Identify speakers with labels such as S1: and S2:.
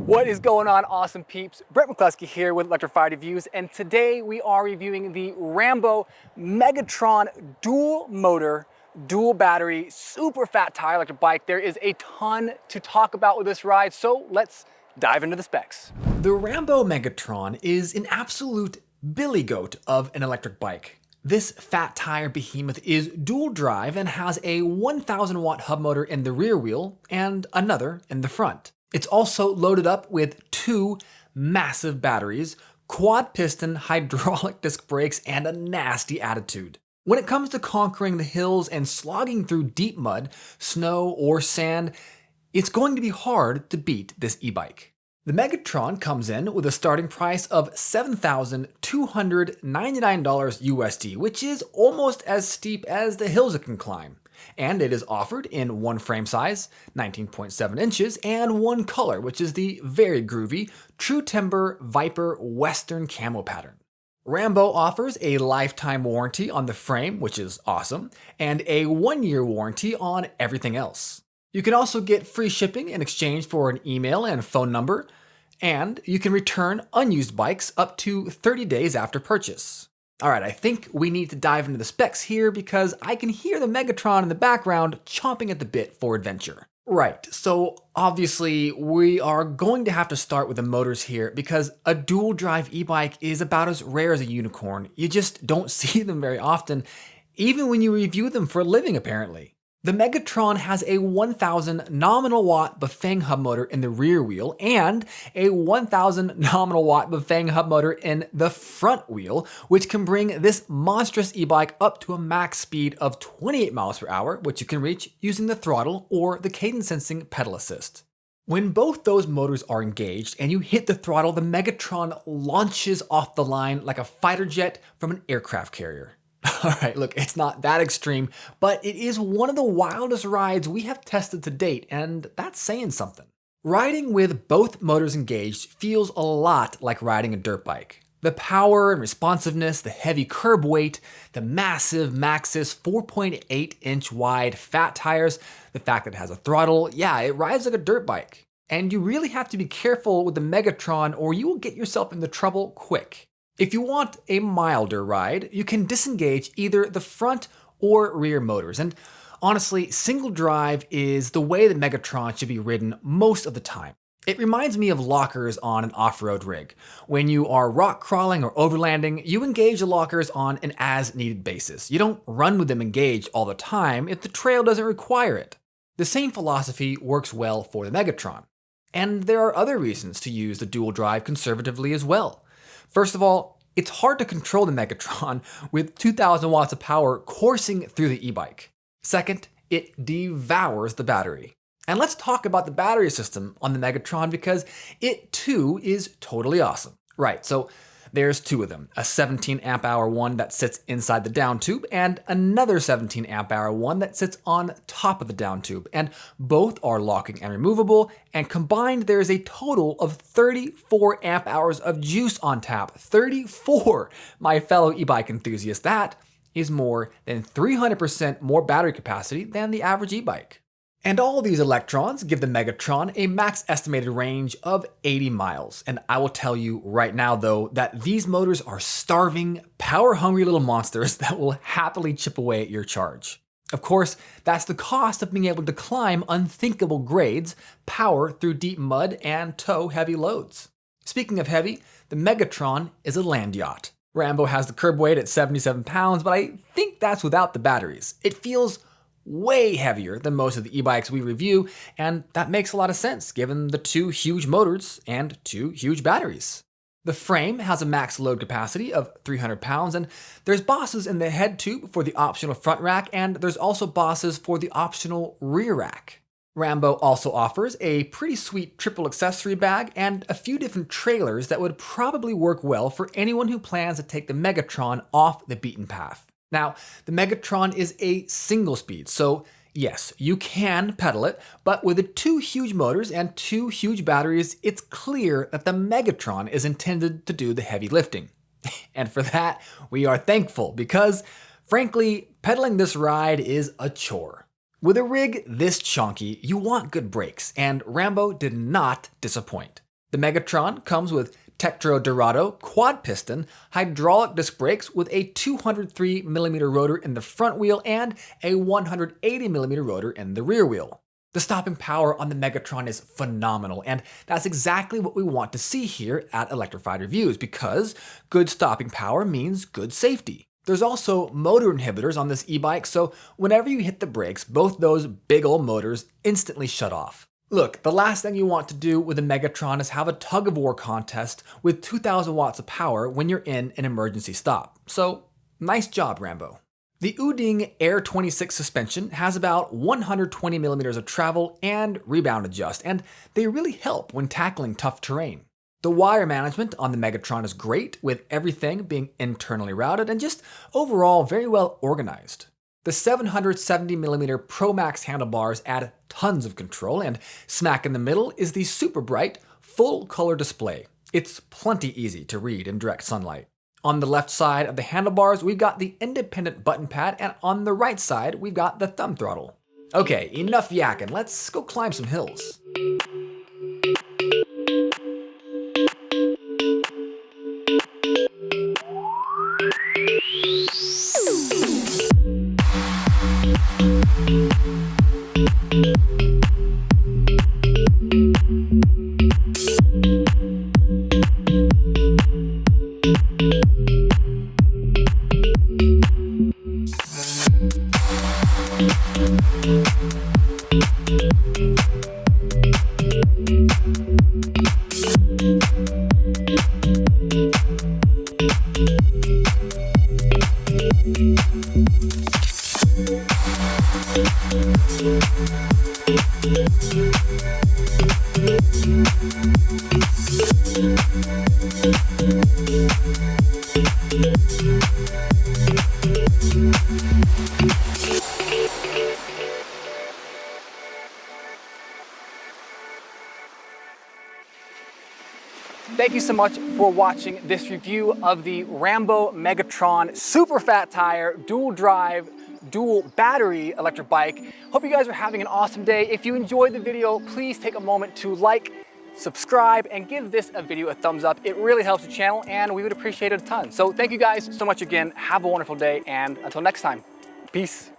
S1: What is going on, awesome peeps? Brent McCluskey here with Electrified Reviews, and today we are reviewing the Rambo Megatron dual motor, dual battery, super fat tire electric bike. There is a ton to talk about with this ride, so let's dive into the specs. The Rambo Megatron is an absolute billy goat of an electric bike. This fat tire behemoth is dual drive and has a 1000 watt hub motor in the rear wheel and another in the front. It's also loaded up with two massive batteries, quad piston hydraulic disc brakes, and a nasty attitude. When it comes to conquering the hills and slogging through deep mud, snow, or sand, it's going to be hard to beat this e-bike. The Megatron comes in with a starting price of $7,299 USD, which is almost as steep as the hills it can climb. And it is offered in one frame size, 19.7 inches, and one color, which is the very groovy True Timber Viper Western camo pattern. Rambo offers a lifetime warranty on the frame, which is awesome, and a 1-year warranty on everything else. You can also get free shipping in exchange for an email and phone number, and you can return unused bikes up to 30 days after purchase. Alright, I think we need to dive into the specs here because I can hear the Megatron in the background chomping at the bit for adventure. Right, so obviously we are going to have to start with the motors here because a dual drive e-bike is about as rare as a unicorn. You just don't see them very often, even when you review them for a living apparently. The Megatron has a 1000 nominal watt Bafang hub motor in the rear wheel and a 1000 nominal watt Bafang hub motor in the front wheel, which can bring this monstrous e-bike up to a max speed of 28 miles per hour, which you can reach using the throttle or the cadence sensing pedal assist. When both those motors are engaged and you hit the throttle, the Megatron launches off the line like a fighter jet from an aircraft carrier. Alright, look, it's not that extreme, but it is one of the wildest rides we have tested to date, and that's saying something. Riding with both motors engaged feels a lot like riding a dirt bike. The power and responsiveness, the heavy curb weight, the massive Maxxis 4.8 inch wide fat tires, the fact that it has a throttle, yeah, it rides like a dirt bike. And you really have to be careful with the Megatron or you will get yourself into trouble quick. If you want a milder ride, you can disengage either the front or rear motors. And honestly, single drive is the way the Megatron should be ridden most of the time. It reminds me of lockers on an off-road rig. When you are rock crawling or overlanding, you engage the lockers on an as-needed basis. You don't run with them engaged all the time if the trail doesn't require it. The same philosophy works well for the Megatron. And there are other reasons to use the dual drive conservatively as well. First of all, it's hard to control the Megatron with 2000 watts of power coursing through the e-bike. Second, it devours the battery. And let's talk about the battery system on the Megatron because it too is totally awesome. Right, so there's two of them, a 17 amp hour one that sits inside the down tube and another 17 amp hour one that sits on top of the down tube. And both are locking and removable, and combined there is a total of 34 amp hours of juice on tap. 34, my fellow e-bike enthusiasts. That is more than 300% more battery capacity than the average e-bike. And all these electrons give the Megatron a max estimated range of 80 miles. And I will tell you right now though, that these motors are starving, power-hungry little monsters that will happily chip away at your charge. Of course, that's the cost of being able to climb unthinkable grades, power through deep mud, and tow heavy loads. Speaking of heavy, the Megatron is a land yacht. Rambo has the curb weight at 77 pounds, but I think that's without the batteries. It feels way heavier than most of the e-bikes we review, and that makes a lot of sense given the two huge motors and two huge batteries. The frame has a max load capacity of 300 pounds, and there's bosses in the head tube for the optional front rack, and there's also bosses for the optional rear rack. Rambo also offers a pretty sweet triple accessory bag and a few different trailers that would probably work well for anyone who plans to take the Megatron off the beaten path. Now, the Megatron is a single speed, so yes, you can pedal it, but with the two huge motors and two huge batteries, it's clear that the Megatron is intended to do the heavy lifting. And for that, we are thankful because, frankly, pedaling this ride is a chore. With a rig this chunky, you want good brakes, and Rambo did not disappoint. The Megatron comes with Tektro Dorado quad piston hydraulic disc brakes with a 203mm rotor in the front wheel and a 180mm rotor in the rear wheel. The stopping power on the Megatron is phenomenal, and that's exactly what we want to see here at Electrified Reviews, because good stopping power means good safety. There's also motor inhibitors on this e-bike, so whenever you hit the brakes, both those big old motors instantly shut off. Look, the last thing you want to do with a Megatron is have a tug-of-war contest with 2,000 watts of power when you're in an emergency stop. So, nice job, Rambo. The Uding Air 26 suspension has about 120mm of travel and rebound adjust, and they really help when tackling tough terrain. The wire management on the Megatron is great, with everything being internally routed and just overall very well organized. The 770mm Pro Max handlebars add tons of control, and smack in the middle is the super bright, full color display. It's plenty easy to read in direct sunlight. On the left side of the handlebars, we've got the independent button pad, and on the right side, we've got the thumb throttle. Okay, enough yakking, let's go climb some hills. Thank you so much for watching this review of the Rambo Megatron super fat tire, dual drive, dual battery electric bike. Hope you guys are having an awesome day. If you enjoyed the video, please take a moment to like, subscribe, and give this video a thumbs up. It really helps the channel and we would appreciate it a ton. So thank you guys so much again. Have a wonderful day, and until next time, peace.